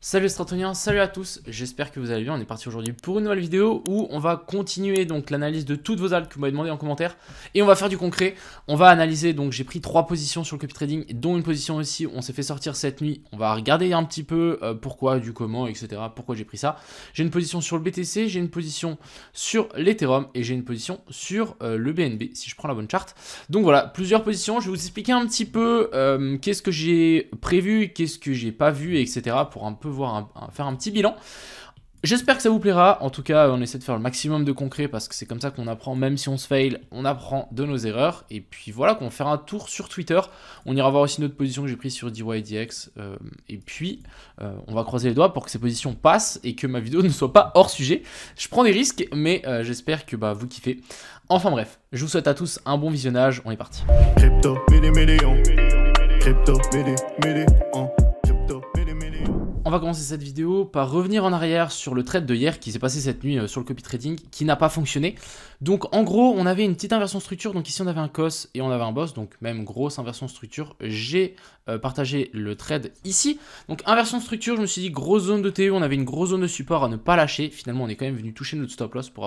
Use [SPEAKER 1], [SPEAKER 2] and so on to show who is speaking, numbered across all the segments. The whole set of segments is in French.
[SPEAKER 1] Salut les Stratoniens, salut à tous, j'espère que vous allez bien. On est parti aujourd'hui pour une nouvelle vidéo où on va continuer donc l'analyse de toutes vos alts que vous m'avez demandé en commentaire et on va faire du concret. On va analyser, donc j'ai pris 3 positions sur le copy trading dont une position aussi où on s'est fait sortir cette nuit. On va regarder un petit peu pourquoi, du comment, etc. Pourquoi j'ai pris ça. J'ai une position sur le BTC, j'ai une position sur l'Ethereum et j'ai une position sur le BNB si je prends la bonne charte. Donc voilà, plusieurs positions, je vais vous expliquer un petit peu qu'est-ce que j'ai prévu, qu'est-ce que j'ai pas vu, etc. pour un peu faire un petit bilan. J'espère que ça vous plaira. En tout cas, on essaie de faire le maximum de concret parce que c'est comme ça qu'on apprend. Même si on se fail, on apprend de nos erreurs. Et puis voilà, qu'on va faire un tour sur Twitter. On ira voir aussi notre position que j'ai prise sur DYDX. Et puis, on va croiser les doigts pour que ces positions passent et que ma vidéo ne soit pas hors sujet. Je prends des risques, mais j'espère que vous kiffez. Enfin bref, je vous souhaite à tous un bon visionnage. On est parti. Crypto, On va commencer cette vidéo par revenir en arrière sur le trade de hier qui s'est passé cette nuit sur le copy trading qui n'a pas fonctionné. Donc en gros on avait une petite inversion de structure, donc ici on avait un cos et on avait un boss, donc même grosse inversion de structure. J'ai partagé le trade ici, donc inversion de structure, je me suis dit grosse zone de TE, on avait une grosse zone de support à ne pas lâcher. Finalement on est quand même venu toucher notre stop loss pour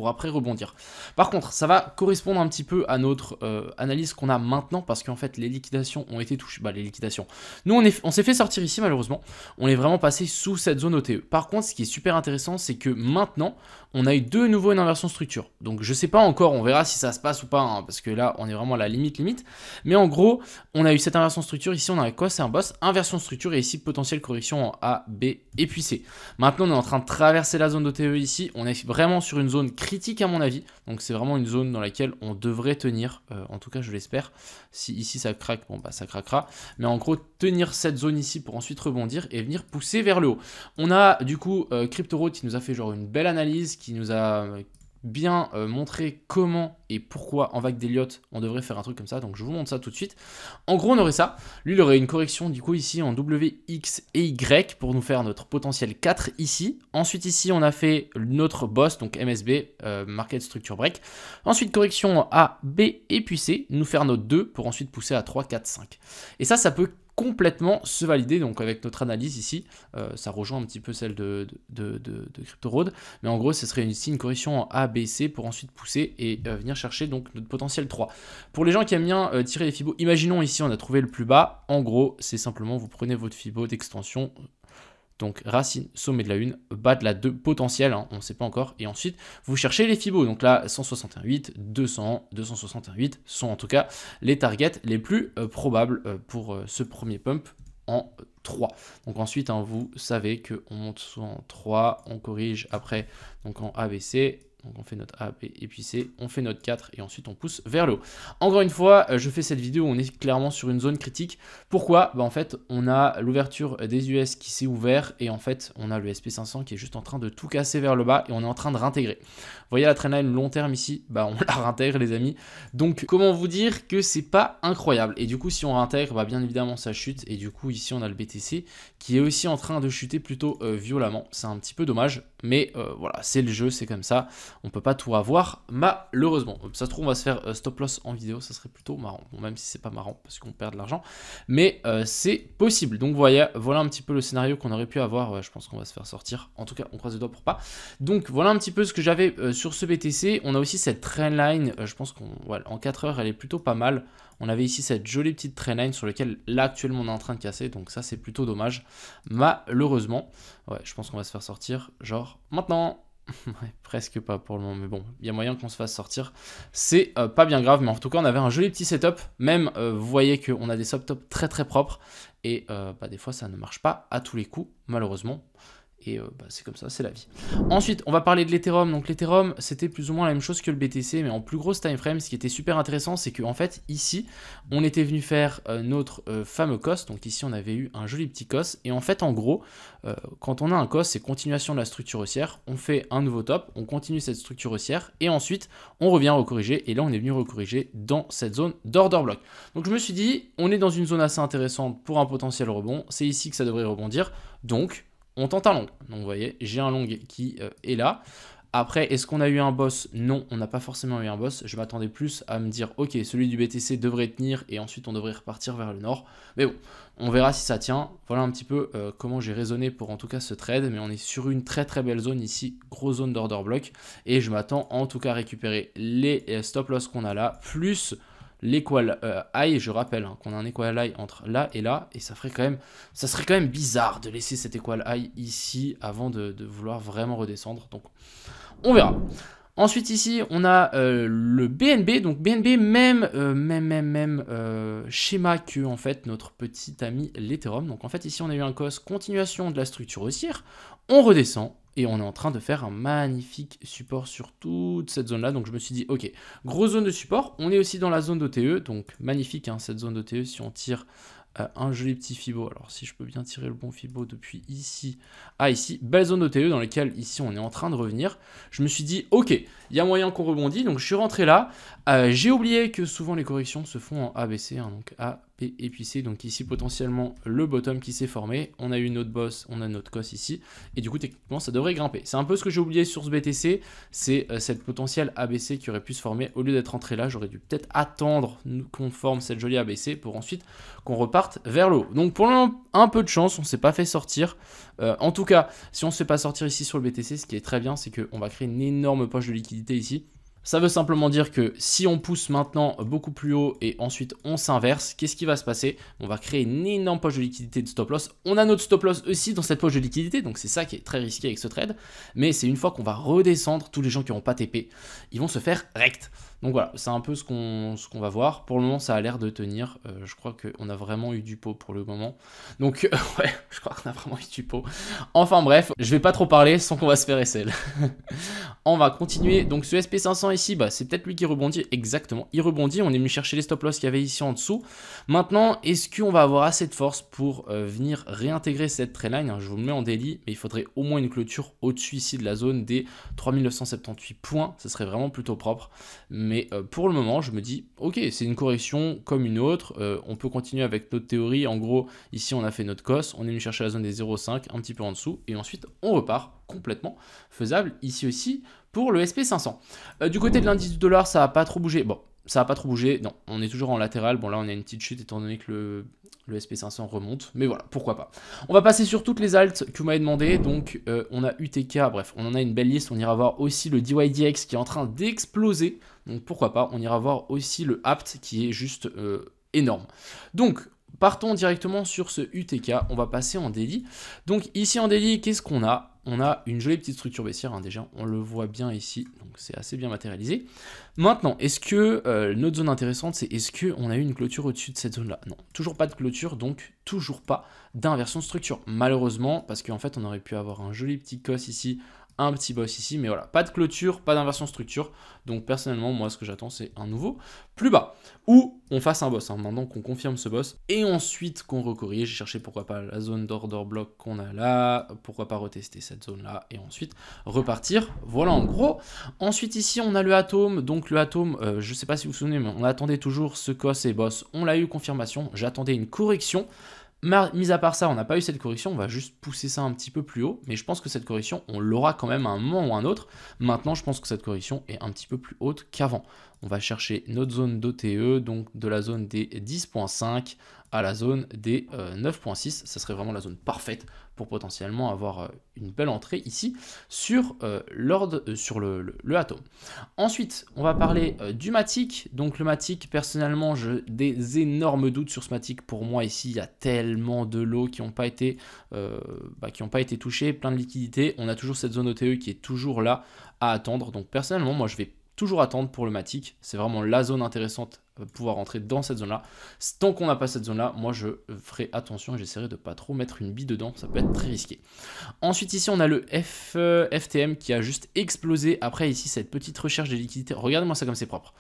[SPEAKER 1] après rebondir. Par contre ça va correspondre un petit peu à notre analyse qu'on a maintenant parce qu'en fait les liquidations ont été touchées, les liquidations. Nous on s'est fait sortir ici malheureusement. On est vraiment passé sous cette zone OTE. Par contre, ce qui est super intéressant, c'est que maintenant, on a eu de nouveau une inversion structure. Donc, je ne sais pas encore, on verra si ça se passe ou pas, hein, parce que là, on est vraiment à la limite. Mais en gros, on a eu cette inversion structure. Ici, on a un cos et un boss. Inversion structure et ici, potentielle correction en A, B et puis C. Maintenant, on est en train de traverser la zone d'OTE ici. On est vraiment sur une zone critique à mon avis. Donc, c'est vraiment une zone dans laquelle on devrait tenir. En tout cas, je l'espère. Si ici, ça craque, bon, ça craquera. Mais en gros, tenir cette zone ici pour ensuite rebondir et venir pousser vers le haut. On a du coup CryptoRoad qui nous a fait genre une belle analyse, qui nous a bien montré comment et pourquoi en vague d'Elliott on devrait faire un truc comme ça. Donc je vous montre ça tout de suite. En gros on aurait ça. Lui il aurait une correction du coup ici en W, X et Y pour nous faire notre potentiel 4 ici. Ensuite ici on a fait notre boss donc MSB, Market Structure Break. Ensuite correction A, B et puis C, nous faire notre 2 pour ensuite pousser à 3, 4, 5. Et ça peut complètement se valider, donc avec notre analyse ici, ça rejoint un petit peu celle de CryptoRoad, mais en gros ce serait ici une correction en A, B, C pour ensuite pousser et venir chercher donc notre potentiel 3. Pour les gens qui aiment bien tirer les fibos, imaginons ici on a trouvé le plus bas, en gros c'est simplement vous prenez votre fibo d'extension, donc racine, sommet de la 1, bas de la 2 potentiel, hein, on ne sait pas encore. Et ensuite, vous cherchez les fibos. Donc là, 168, 200, 268 sont en tout cas les targets les plus probables pour ce premier pump en 3. Donc ensuite, hein, vous savez qu'on monte soit en 3, on corrige après donc en ABC. Donc on fait notre A, B et puis C, on fait notre 4 et ensuite on pousse vers le haut. Encore une fois, je fais cette vidéo où on est clairement sur une zone critique. Pourquoi? En fait, on a l'ouverture des US qui s'est ouvert et en fait, on a le SP500 qui est juste en train de tout casser vers le bas et on est en train de réintégrer. Vous voyez la trendline long terme ici? On la réintègre les amis. Donc comment vous dire que c'est pas incroyable. Et du coup, si on réintègre, bien évidemment ça chute et du coup ici on a le BTC qui est aussi en train de chuter plutôt violemment. C'est un petit peu dommage, mais voilà, c'est le jeu, c'est comme ça. On peut pas tout avoir malheureusement. Ça se trouve on va se faire stop loss en vidéo, ça serait plutôt marrant. Bon, même si c'est pas marrant parce qu'on perd de l'argent, mais c'est possible. Donc voilà un petit peu le scénario qu'on aurait pu avoir. Je pense qu'on va se faire sortir. En tout cas, on croise les doigts pour pas. Donc voilà un petit peu ce que j'avais sur ce BTC. On a aussi cette trendline. Je pense qu'en 4 heures, elle est plutôt pas mal. On avait ici cette jolie petite trendline sur laquelle là actuellement on est en train de casser. Donc ça c'est plutôt dommage malheureusement. Ouais, je pense qu'on va se faire sortir genre maintenant. Ouais, presque pas pour le moment, mais bon, il y a moyen qu'on se fasse sortir. C'est pas bien grave, mais en tout cas, on avait un joli petit setup. Même, vous voyez qu'on a des subtops très très propres. Et des fois, ça ne marche pas à tous les coups, malheureusement. Et c'est comme ça, c'est la vie. Ensuite, on va parler de l'Ethereum. Donc l'Ethereum, c'était plus ou moins la même chose que le BTC, mais en plus grosse time frame. Ce qui était super intéressant, c'est qu'en fait, ici, on était venu faire notre fameux cos. Donc ici, on avait eu un joli petit cos. Et en fait, en gros, quand on a un cos, c'est continuation de la structure haussière. On fait un nouveau top, on continue cette structure haussière. Et ensuite, on revient recorriger. Et là, on est venu recorriger dans cette zone d'order block. Donc je me suis dit, on est dans une zone assez intéressante pour un potentiel rebond. C'est ici que ça devrait rebondir. Donc on tente un long. Donc vous voyez, j'ai un long qui est là. Après, est-ce qu'on a eu un boss? Non, on n'a pas forcément eu un boss. Je m'attendais plus à me dire, ok, celui du BTC devrait tenir et ensuite on devrait repartir vers le nord. Mais bon, on verra si ça tient. Voilà un petit peu comment j'ai raisonné pour en tout cas ce trade. Mais on est sur une très très belle zone ici, grosse zone d'order block. Et je m'attends en tout cas à récupérer les stop loss qu'on a là, plus l'equal high. Je rappelle qu'on a un equal high entre là et là. Et ça serait quand même bizarre de laisser cet equal high ici avant de vouloir vraiment redescendre. Donc on verra. Ensuite ici, on a le BNB. Donc BNB, même schéma que en fait notre petit ami l'Ethereum. Donc en fait ici, on a eu un cos continuation de la structure haussière. On redescend et on est en train de faire un magnifique support sur toute cette zone-là. Donc je me suis dit, ok, grosse zone de support. On est aussi dans la zone d'OTE. Donc magnifique cette zone d'OTE si on tire un joli petit Fibo. Alors si je peux bien tirer le bon Fibo depuis ici à ici, belle zone d'OTE dans laquelle ici on est en train de revenir. Je me suis dit ok, il y a moyen qu'on rebondit, donc je suis rentré là. J'ai oublié que souvent les corrections se font en ABC, donc A, P et puis C. Donc ici potentiellement le bottom qui s'est formé. On a eu notre boss, on a notre cos ici, et du coup techniquement ça devrait grimper. C'est un peu ce que j'ai oublié sur ce BTC, c'est cette potentielle ABC qui aurait pu se former. Au lieu d'être rentré là, j'aurais dû peut-être attendre qu'on forme cette jolie ABC pour ensuite qu'on reparte vers le haut. Donc pour le moment, un peu de chance, on ne s'est pas fait sortir. En tout cas, si on ne se fait pas sortir ici sur le BTC, ce qui est très bien, c'est qu'on va créer une énorme poche de liquidité ici. Ça veut simplement dire que si on pousse maintenant beaucoup plus haut et ensuite on s'inverse, qu'est-ce qui va se passer? On va créer une énorme poche de liquidité de stop loss. On a notre stop loss aussi dans cette poche de liquidité, donc c'est ça qui est très risqué avec ce trade. Mais c'est une fois qu'on va redescendre, tous les gens qui n'auront pas TP, ils vont se faire rect. Donc voilà, c'est un peu ce qu'on va voir. Pour le moment, ça a l'air de tenir. Je crois qu'on a vraiment eu du pot pour le moment. Donc ouais, je crois qu'on a vraiment eu du pot. Enfin bref, je vais pas trop parler sans qu'on va se faire SL. On va continuer. Donc ce SP500 ici, bah, c'est peut-être lui qui rebondit. Exactement, il rebondit. On est venu chercher les stop loss qu'il y avait ici en dessous. Maintenant, est-ce qu'on va avoir assez de force pour venir réintégrer cette trendline? Je vous le mets en daily, mais il faudrait au moins une clôture au-dessus ici de la zone des 3978 points. Ce serait vraiment plutôt propre. Mais pour le moment, je me dis, ok, c'est une correction comme une autre. On peut continuer avec notre théorie. En gros, ici, on a fait notre cos. On est venu chercher la zone des 0,5, un petit peu en dessous. Et ensuite, on repart complètement faisable ici aussi pour le SP500. Du côté de l'indice du dollar, ça n'a pas trop bougé. Bon, ça n'a pas trop bougé. Non, on est toujours en latéral. Bon, là, on a une petite chute étant donné que le SP500 remonte. Mais voilà, pourquoi pas. On va passer sur toutes les alts que vous m'avez demandé. Donc, on a UTK. Bref, on en a une belle liste. On ira voir aussi le DYDX qui est en train d'exploser. Donc, pourquoi pas. On ira voir aussi le APT qui est juste énorme. Donc, partons directement sur ce UTK. On va passer en daily. Donc, ici en daily, qu'est-ce qu'on a? On a une jolie petite structure baissière, hein, déjà, on le voit bien ici, donc c'est assez bien matérialisé. Maintenant, est-ce que notre zone intéressante, c'est est-ce qu'on a eu une clôture au-dessus de cette zone-là? Non, toujours pas de clôture, donc toujours pas d'inversion de structure. Malheureusement, parce qu'en fait, on aurait pu avoir un joli petit cos ici, un petit boss ici, mais voilà, pas de clôture, pas d'inversion structure. Donc personnellement, moi, ce que j'attends, c'est un nouveau plus bas, ou on fasse un boss, hein, maintenant qu'on confirme ce boss, et ensuite qu'on recorrige. J'ai cherché pourquoi pas la zone d'order block qu'on a là, pourquoi pas retester cette zone-là, et ensuite repartir. Voilà en gros. Ensuite ici, on a le atome, donc le atome, je sais pas si vous vous souvenez, mais on attendait toujours ce cos et boss, on l'a eu confirmation, j'attendais une correction. Mis à part ça, on n'a pas eu cette correction, on va juste pousser ça un petit peu plus haut, mais je pense que cette correction, on l'aura quand même à un moment ou à un autre. Maintenant, je pense que cette correction est un petit peu plus haute qu'avant. On va chercher notre zone d'OTE, donc de la zone des 10.5 à la zone des 9.6. Ça serait vraiment la zone parfaite pour potentiellement avoir une belle entrée ici sur sur le atome. Ensuite, on va parler du Matic. Donc le Matic, personnellement, j'ai des énormes doutes sur ce Matic. Pour moi, ici, il y a tellement de lots qui n'ont pas été touchés, plein de liquidités. On a toujours cette zone OTE qui est toujours là à attendre. Donc personnellement, moi, je vais toujours attendre pour le Matic. C'est vraiment la zone intéressante pouvoir rentrer dans cette zone là. Tant qu'on n'a pas cette zone là, moi je ferai attention et j'essaierai de pas trop mettre une bille dedans, ça peut être très risqué. Ensuite ici on a le FTM qui a juste explosé après ici cette petite recherche de liquidité. Regardez-moi ça comme c'est propre.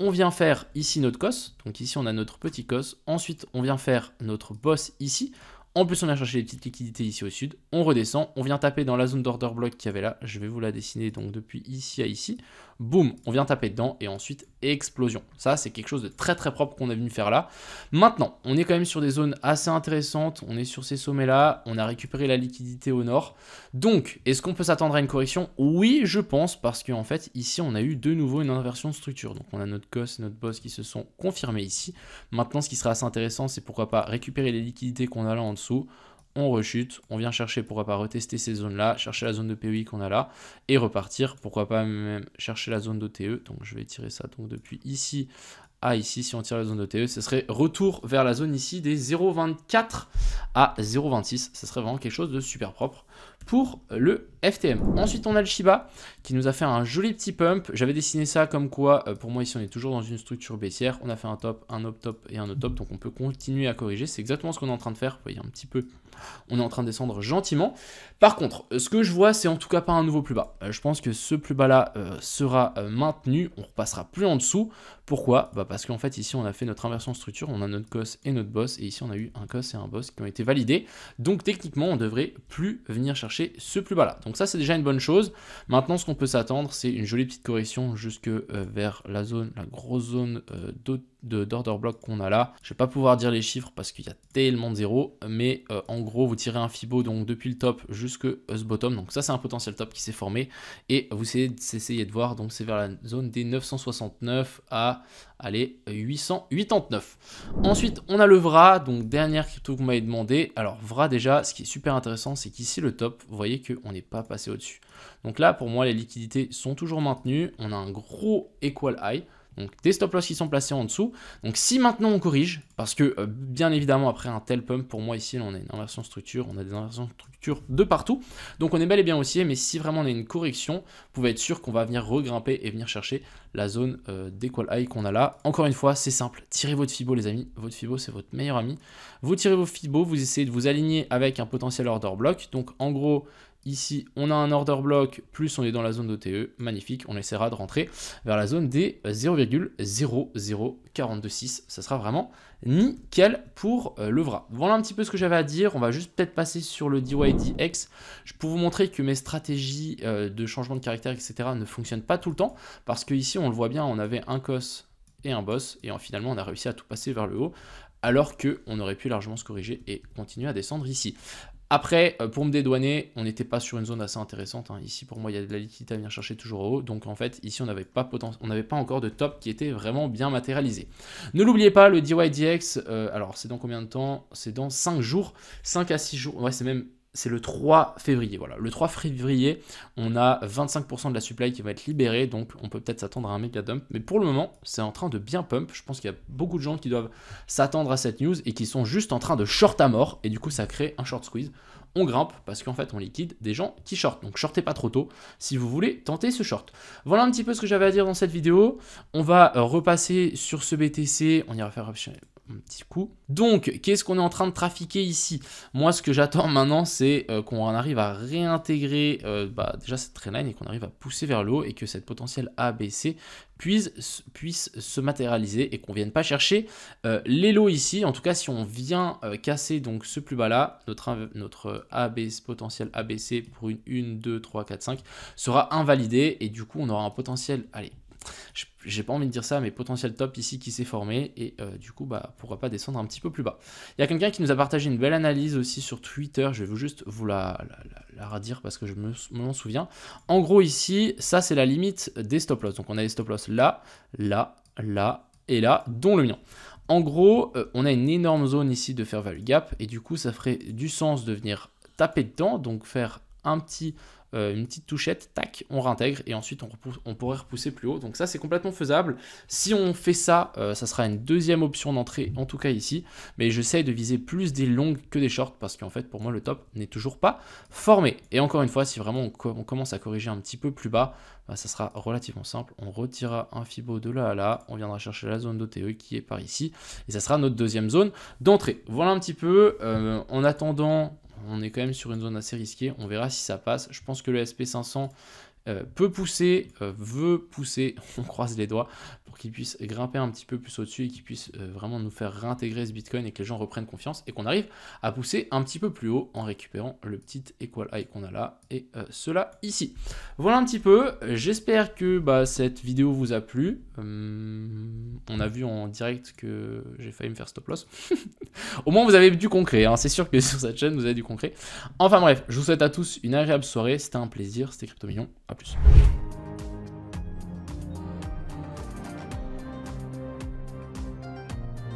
[SPEAKER 1] On vient faire ici notre cos, donc ici on a notre petit cos, ensuite on vient faire notre boss ici. En plus, on vient chercher les petites liquidités ici au sud. On redescend. On vient taper dans la zone d'order block qu'il y avait là. Je vais vous la dessiner donc depuis ici à ici. boum, on vient taper dedans et ensuite explosion. Ça, c'est quelque chose de très très propre qu'on a venu faire là. Maintenant, on est quand même sur des zones assez intéressantes. On est sur ces sommets-là. On a récupéré la liquidité au nord. Donc, est-ce qu'on peut s'attendre à une correction? Oui, je pense, parce qu'en fait, ici, on a eu de nouveau une inversion de structure. Donc, on a notre COS et notre boss qui se sont confirmés ici. Maintenant, ce qui serait assez intéressant, c'est pourquoi pas récupérer les liquidités qu'on a là en dessous. On rechute, on vient chercher, pourquoi pas retester ces zones-là, chercher la zone de POI qu'on a là, et repartir, pourquoi pas même chercher la zone d'OTE. Donc je vais tirer ça donc depuis ici à ici, si on tire la zone d'OTE, ce serait retour vers la zone ici des 0,24 à 0,26. Ce serait vraiment quelque chose de super propre pour le FTM. Ensuite, on a le Shiba qui nous a fait un joli petit pump. J'avais dessiné ça comme quoi, pour moi ici, on est toujours dans une structure baissière. On a fait un top, un up top et un up top, donc on peut continuer à corriger. C'est exactement ce qu'on est en train de faire. Vous voyez un petit peu, on est en train de descendre gentiment. Par contre, ce que je vois, c'est en tout cas pas un nouveau plus bas. Je pense que ce plus bas là sera maintenu. On repassera plus en dessous. Pourquoi? Parce qu'en fait, ici, on a fait notre inversion de structure. On a notre COS et notre boss. Et ici, on a eu un COS et un boss qui ont été validés. Donc, techniquement, on devrait plus venir chercher ce plus bas là. Donc, ça, c'est déjà une bonne chose. Maintenant, ce qu'on peut s'attendre, c'est une jolie petite correction jusque vers la zone, la grosse zone d'order block qu'on a là. Je vais pas pouvoir dire les chiffres parce qu'il y a tellement de zéros, mais en gros vous tirez un fibo donc depuis le top jusque ce bottom, donc ça c'est un potentiel top qui s'est formé et vous essayez de voir, donc c'est vers la zone des 969 à allez 889. Ensuite on a le VRA, donc dernière crypto que vous m'avez demandé. Alors VRA, déjà ce qui est super intéressant, c'est qu'ici le top, vous voyez qu'on n'est pas passé au dessus. Donc là pour moi les liquidités sont toujours maintenues, on a un gros equal high. Donc des stop loss qui sont placés en dessous. Donc si maintenant on corrige, parce que bien évidemment après un tel pump, pour moi ici on a une inversion de structure, on a des inversions de structure de partout. Donc on est bel et bien haussier, mais si vraiment on a une correction, vous pouvez être sûr qu'on va venir regrimper et venir chercher la zone d'equal high qu'on a là. Encore une fois, c'est simple, tirez votre Fibo les amis, votre Fibo c'est votre meilleur ami. Vous tirez vos Fibo, vous essayez de vous aligner avec un potentiel order block. Donc en gros, ici, on a un order block, plus on est dans la zone d'OTE, magnifique, on essaiera de rentrer vers la zone des 0,00426, ça sera vraiment nickel pour le VRA. Voilà un petit peu ce que j'avais à dire, on va juste peut-être passer sur le DYDX, pour vous montrer que mes stratégies de changement de caractère, etc. ne fonctionnent pas tout le temps, parce que ici, on le voit bien, on avait un COS et un boss, et finalement, on a réussi à tout passer vers le haut, alors qu'on aurait pu largement se corriger et continuer à descendre ici. Après, pour me dédouaner, on n'était pas sur une zone assez intéressante. Hein. Ici, pour moi, il y a de la liquidité à venir chercher toujours au haut. Donc, en fait, ici, on n'avait pas encore de top qui était vraiment bien matérialisé. Ne l'oubliez pas, le DYDX, alors, c'est dans combien de temps? C'est dans 5 jours, 5 à 6 jours. Ouais, c'est le 3 février. Voilà, le 3 février, on a 25% de la supply qui va être libérée, donc on peut peut-être s'attendre à un méga dump. Mais pour le moment, c'est en train de bien pump. Je pense qu'il y a beaucoup de gens qui doivent s'attendre à cette news et qui sont juste en train de short à mort. Et du coup, ça crée un short squeeze. On grimpe parce qu'en fait, on liquide des gens qui shortent. Donc, shortez pas trop tôt si vous voulez tenter ce short. Voilà un petit peu ce que j'avais à dire dans cette vidéo. On va repasser sur ce BTC. On ira faire un petit coup. Donc, qu'est-ce qu'on est en train de trafiquer ici? Moi, ce que j'attends maintenant, c'est qu'on arrive à réintégrer déjà cette trendline et qu'on arrive à pousser vers le haut et que cette potentielle ABC puisse se matérialiser et qu'on ne vienne pas chercher les lots ici. En tout cas, si on vient casser donc ce plus bas là, notre ABC, potentiel ABC pour une 1, 2, 3, 4, 5 sera invalidé et du coup, on aura un potentiel, allez, j'ai pas envie de dire ça, mais potentiel top ici qui s'est formé et du coup pourquoi pas descendre un petit peu plus bas. Il y a quelqu'un qui nous a partagé une belle analyse aussi sur Twitter, je vais juste vous la redire parce que je m'en souviens. En gros ici, ça c'est la limite des stop loss, donc on a des stop loss là, là, là et là, dont le mien. En gros, on a une énorme zone ici de fair value gap et du coup ça ferait du sens de venir taper dedans, donc faire une petite touchette, tac, on réintègre et ensuite on pourrait repousser plus haut. Donc ça, c'est complètement faisable. Si on fait ça, ça sera une deuxième option d'entrée, en tout cas ici. Mais j'essaye de viser plus des longues que des shorts parce qu'en fait, pour moi, le top n'est toujours pas formé. Et encore une fois, si vraiment on commence à corriger un petit peu plus bas, ça sera relativement simple. On retirera un Fibo de là à là, on viendra chercher la zone d'OTE qui est par ici et ça sera notre deuxième zone d'entrée. Voilà un petit peu. En attendant, on est quand même sur une zone assez risquée, on verra si ça passe. Je pense que le SP500 peut pousser, veut pousser, on croise les doigts, pour qu'il puisse grimper un petit peu plus au-dessus et qu'il puisse vraiment nous faire réintégrer ce Bitcoin et que les gens reprennent confiance et qu'on arrive à pousser un petit peu plus haut en récupérant le petit Equal High qu'on a là et cela ici. Voilà un petit peu, j'espère que cette vidéo vous a plu. On a vu en direct que j'ai failli me faire stop loss. Au moins vous avez du concret, hein. C'est sûr que sur cette chaîne vous avez du concret. Enfin bref, je vous souhaite à tous une agréable soirée, c'était un plaisir, c'était Cryptomillion, à plus.